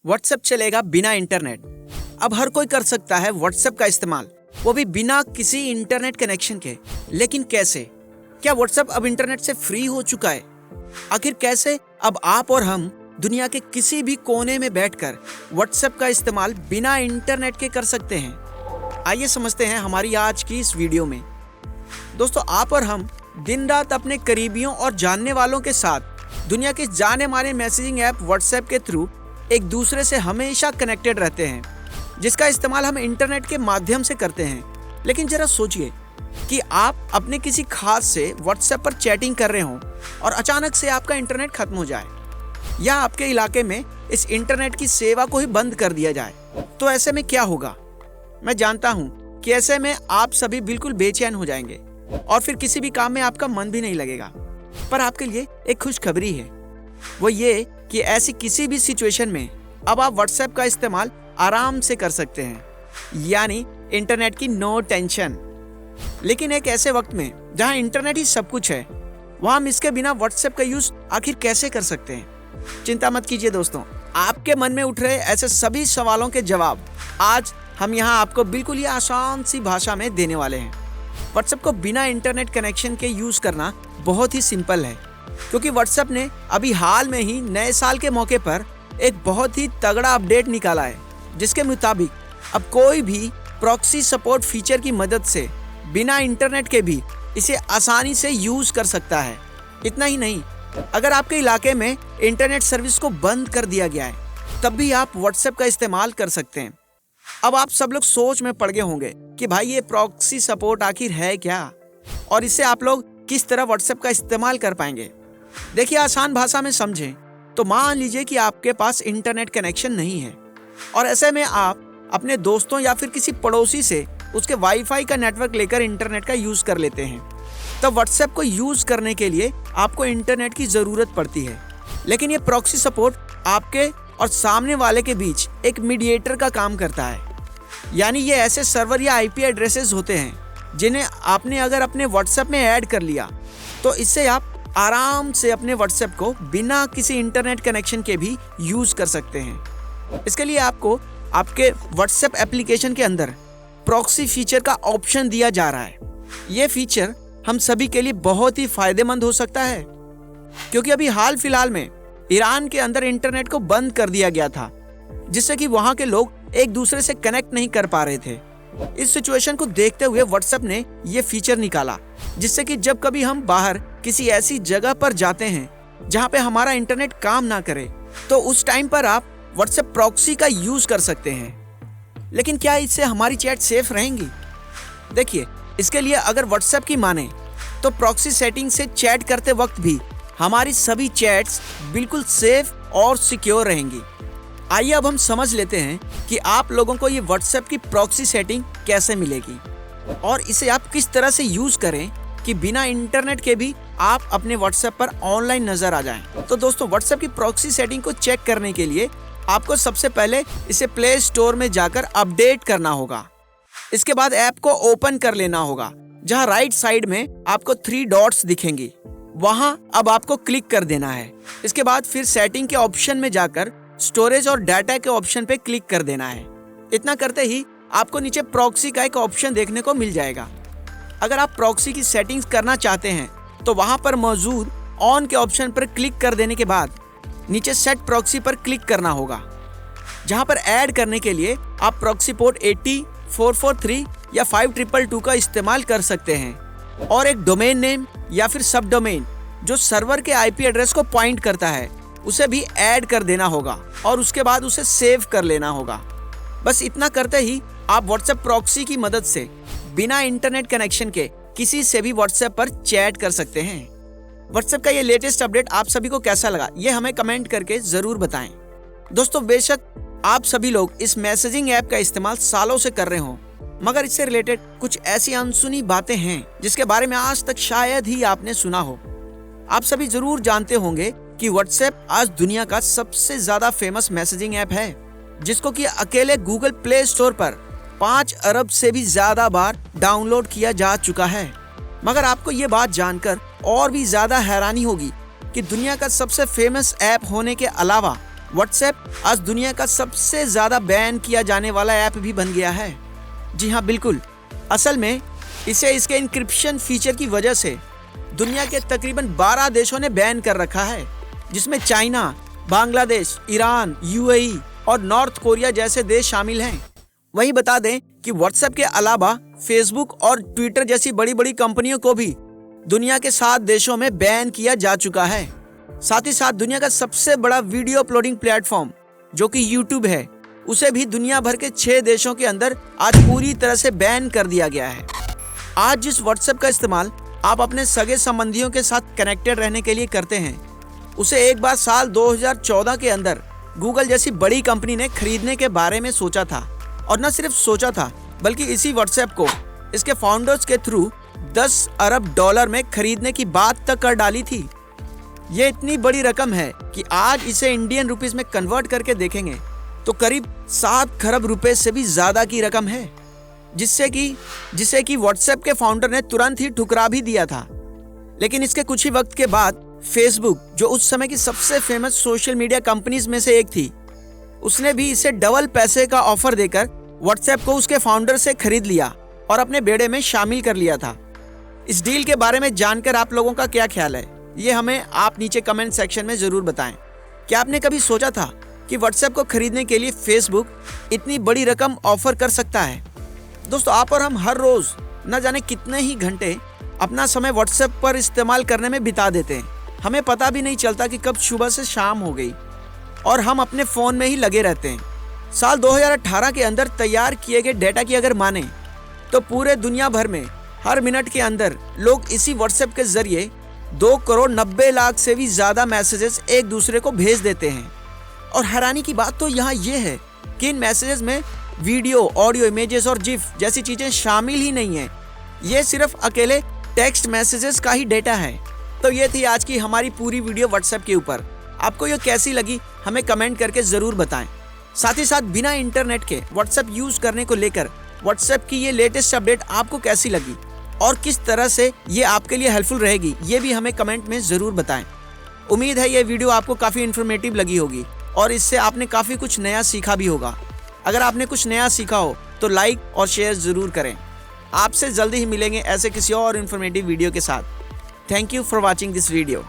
WhatsApp चलेगा बिना internet. अब हर कोई कर सकता है व्हाट्सएप का इस्तेमाल, वो भी बिना किसी इंटरनेट कनेक्शन के। लेकिन कैसे? क्या व्हाट्सएप अब इंटरनेट से फ्री हो चुका है? आखिर कैसे अब आप और हम दुनिया के किसी भी कोने में बैठकर व्हाट्सएप का इस्तेमाल बिना इंटरनेट के कर सकते हैं? आइए समझते हैं हमारी आज की इस वीडियो में। दोस्तों, आप और हम दिन रात अपने करीबियों और जानने वालों के साथ दुनिया के जाने माने मैसेजिंग ऐप व्हाट्सएप के थ्रू एक दूसरे से हमेशा कनेक्टेड रहते हैं, जिसका इस्तेमाल हम इंटरनेट के माध्यम से करते हैं। लेकिन जरा सोचिए कि आप अपने किसी खास से व्हाट्सएप पर चैटिंग कर रहे हो और अचानक से आपका इंटरनेट खत्म हो जाए, या आपके इलाके में इस इंटरनेट की सेवा को ही बंद कर दिया जाए, तो ऐसे में क्या होगा? मैं जानता हूँ कि ऐसे में आप सभी बिल्कुल बेचैन हो जाएंगे और फिर किसी भी काम में आपका मन भी नहीं लगेगा। पर आपके लिए एक खुशखबरी है, वो ये कि ऐसी किसी भी सिचुएशन में अब आप व्हाट्सएप का इस्तेमाल आराम से कर सकते हैं, यानी इंटरनेट की नो टेंशन। लेकिन एक ऐसे वक्त में जहां इंटरनेट ही सब कुछ है, वहां हम इसके बिना व्हाट्सएप का यूज आखिर कैसे कर सकते हैं? चिंता मत कीजिए दोस्तों, आपके मन में उठ रहे ऐसे सभी सवालों के जवाब आज हम यहाँ आपको बिल्कुल ही आसान सी भाषा में देने वाले हैं। व्हाट्सएप को बिना इंटरनेट कनेक्शन के यूज करना बहुत ही सिंपल है, क्योंकि व्हाट्सएप ने अभी हाल में ही नए साल के मौके पर एक बहुत ही तगड़ा अपडेट निकाला है, जिसके मुताबिक अब कोई भी प्रॉक्सी सपोर्ट फीचर की मदद से बिना इंटरनेट के भी इसे आसानी से यूज कर सकता है। इतना ही नहीं, अगर आपके इलाके में इंटरनेट सर्विस को बंद कर दिया गया है, तब भी आप व्हाट्सएप का इस्तेमाल कर सकते हैं। अब आप सब लोग सोच में पड़ गए होंगे कि भाई ये प्रॉक्सी सपोर्ट आखिर है क्या, और इससे आप लोग किस तरह व्हाट्सएप का इस्तेमाल कर पाएंगे। देखिए, आसान भाषा में समझें तो मान लीजिए कि आपके पास इंटरनेट कनेक्शन नहीं है और ऐसे में आप अपने दोस्तों या फिर किसी पड़ोसी से उसके वाईफाई का नेटवर्क लेकर इंटरनेट का यूज कर लेते हैं। तब व्हाट्सएप को यूज करने के लिए आपको इंटरनेट की जरूरत पड़ती है। लेकिन ये प्रॉक्सी सपोर्ट आपके और सामने वाले के बीच एक मीडिएटर का काम करता है, यानी ये ऐसे सर्वर या आईपी एड्रेसेस होते हैं जिन्हें आपने अगर अपने व्हाट्सएप में ऐड कर लिया, तो इससे आप आराम से अपने व्हाट्सएप को बिना किसी इंटरनेट कनेक्शन के भी यूज कर सकते हैं। इसके लिए आपको आपके व्हाट्सएप एप्लीकेशन के अंदर प्रॉक्सी फीचर का ऑप्शन दिया जा रहा है। ये फीचर हम सभी के लिए बहुत ही फायदेमंद हो सकता है, क्योंकि अभी हाल फिलहाल में ईरान के अंदर इंटरनेट को बंद कर दिया गया था, जिससे कि वहां के लोग एक दूसरे से कनेक्ट नहीं कर पा रहे थे। इस सिचुएशन को देखते हुए व्हाट्सएप ने ये फीचर निकाला, जिससे कि जब कभी हम बाहर किसी ऐसी जगह पर जाते हैं जहां पे हमारा इंटरनेट काम ना करे, तो उस टाइम पर आप व्हाट्सएप प्रॉक्सी का यूज कर सकते हैं। लेकिन क्या इससे हमारी चैट सेफ रहेंगी? देखिए, इसके लिए अगर व्हाट्सएप की माने तो प्रॉक्सी सेटिंग से चैट करते वक्त भी हमारी सभी चैट्स बिल्कुल सेफ और सिक्योर रहेंगी। आइए अब हम समझ लेते हैं कि आप लोगों को ये व्हाट्सएप की प्रॉक्सी सेटिंग कैसे मिलेगी और इसे आप किस तरह से यूज करें कि बिना इंटरनेट के भी आप अपने व्हाट्सएप पर ऑनलाइन नजर आ जाएं। तो दोस्तों, व्हाट्सएप की प्रॉक्सी सेटिंग को चेक करने के लिए आपको सबसे पहले इसे प्ले स्टोर में जाकर अपडेट करना होगा। इसके बाद ऐप को ओपन कर लेना होगा, जहां राइट साइड में आपको 3 डॉट्स दिखेंगी, वहां अब आपको क्लिक कर देना है। इसके बाद फिर सेटिंग के ऑप्शन में जाकर स्टोरेज और डाटा के ऑप्शन पे क्लिक कर देना है। इतना करते ही आपको नीचे प्रॉक्सी का एक ऑप्शन देखने को मिल जाएगा। अगर आप प्रॉक्सी की सेटिंग्स करना चाहते हैं तो वहां पर मौजूद ऑन के ऑप्शन पर क्लिक कर देने के बाद नीचे सेट प्रॉक्सी पर क्लिक करना होगा, जहां पर ऐड करने के लिए आप प्रॉक्सी पोर्ट 80, 443 या 5222 का इस्तेमाल कर सकते हैं, और एक डोमेन नेम या फिर सब डोमेन जो सर्वर के आईपी एड्रेस को पॉइंट करता है उसे भी ऐड कर देना होगा, और उसके बाद उसे सेव कर लेना होगा। बस इतना करते ही आप व्हाट्सएप प्रॉक्सी की मदद से बिना इंटरनेट कनेक्शन के किसी से भी व्हाट्सएप पर चैट कर सकते हैं। व्हाट्सएप का ये लेटेस्ट अपडेट आप सभी को कैसा लगा, ये हमें कमेंट करके जरूर बताएं। दोस्तों, बेशक आप सभी लोग इस मैसेजिंग ऐप का इस्तेमाल सालों से कर रहे हो, मगर इससे रिलेटेड कुछ ऐसी अनसुनी बातें हैं जिसके बारे में आज तक शायद ही आपने सुना हो। आप सभी जरूर जानते होंगे कि व्हाट्सएप आज दुनिया का सबसे ज्यादा फेमस मैसेजिंग ऐप है, जिसको कि अकेले गूगल प्ले स्टोर पर 5 अरब से भी ज्यादा बार डाउनलोड किया जा चुका है। मगर आपको ये बात जानकर और भी ज्यादा हैरानी होगी कि दुनिया का सबसे फेमस ऐप होने के अलावा व्हाट्सएप आज दुनिया का सबसे ज्यादा बैन किया जाने वाला ऐप भी बन गया है। जी हाँ, बिल्कुल। असल में इसे इसके इंक्रिप्शन फीचर की वजह से दुनिया के तकरीबन 12 देशों ने बैन कर रखा है, जिसमें चाइना, बांग्लादेश, ईरान, यूएई और नॉर्थ कोरिया जैसे देश शामिल हैं। वहीं बता दें कि व्हाट्सएप के अलावा फेसबुक और ट्विटर जैसी बड़ी बड़ी कंपनियों को भी दुनिया के 7 देशों में बैन किया जा चुका है। साथ ही साथ दुनिया का सबसे बड़ा वीडियो अपलोडिंग प्लेटफॉर्म जो कि यूट्यूब है, उसे भी दुनिया भर के 6 देशों के अंदर आज पूरी तरह से बैन कर दिया गया है। आज जिस व्हाट्सएप का इस्तेमाल आप अपने सगे संबंधियों के साथ कनेक्टेड रहने के लिए करते हैं, उसे एक बार साल 2014 के अंदर गूगल जैसी बड़ी कंपनी ने खरीदने के बारे में सोचा था। और न सिर्फ सोचा था, बल्कि इसी व्हाट्सएप को इसके फाउंडर्स के थ्रू 10 अरब डॉलर में खरीदने की बात तक कर डाली थी। ये इतनी बड़ी रकम है कि आज इसे इंडियन रुपीस में कन्वर्ट करके देखेंगे तो करीब 7 खरब रुपए से भी ज्यादा की रकम है, जिसे कि व्हाट्सएप के फाउंडर ने तुरंत ही ठुकरा भी दिया था। लेकिन इसके कुछ ही वक्त के बाद फेसबुक, जो उस समय की सबसे फेमस सोशल मीडिया कंपनीज में से एक थी, उसने भी इसे डबल पैसे का ऑफर देकर व्हाट्सएप को उसके फाउंडर से खरीद लिया और अपने बेड़े में शामिल कर लिया था। इस डील के बारे में जानकर आप लोगों का क्या ख्याल है, ये हमें आप नीचे कमेंट सेक्शन में जरूर बताएं। क्या आपने कभी सोचा था कि व्हाट्सएप को खरीदने के लिए फेसबुक इतनी बड़ी रकम ऑफर कर सकता है? दोस्तों, आप और हम हर रोज न जाने कितने ही घंटे अपना समय व्हाट्सएप पर इस्तेमाल करने में बिता देते हैं। हमें पता भी नहीं चलता कि कब सुबह से शाम हो गई और हम अपने फोन में ही लगे रहते हैं। साल 2018 के अंदर तैयार किए गए डेटा की अगर माने तो पूरे दुनिया भर में हर मिनट के अंदर लोग इसी व्हाट्सएप के जरिए 2 करोड़ 90 लाख से भी ज्यादा मैसेजेस एक दूसरे को भेज देते हैं। और हैरानी की बात तो यहाँ ये है कि इन मैसेजेस में वीडियो, ऑडियो, इमेजेस और जिफ जैसी चीजें शामिल ही नहीं है। ये सिर्फ अकेले टेक्स्ट मैसेजेस का ही डेटा है। तो ये थी आज की हमारी पूरी वीडियो व्हाट्सएप के ऊपर। आपको ये कैसी लगी हमें कमेंट करके जरूर बताएं। साथ ही साथ बिना इंटरनेट के व्हाट्सएप यूज करने को लेकर व्हाट्सएप की ये लेटेस्ट अपडेट आपको कैसी लगी और किस तरह से ये आपके लिए हेल्पफुल रहेगी, ये भी हमें कमेंट में जरूर बताएं। उम्मीद है ये वीडियो आपको काफी इन्फॉर्मेटिव लगी होगी और इससे आपने काफी कुछ नया सीखा भी होगा। अगर आपने कुछ नया सीखा हो तो लाइक और शेयर जरूर करें। आपसे जल्दी ही मिलेंगे ऐसे किसी और इन्फॉर्मेटिव वीडियो के साथ। Thank you for watching this video.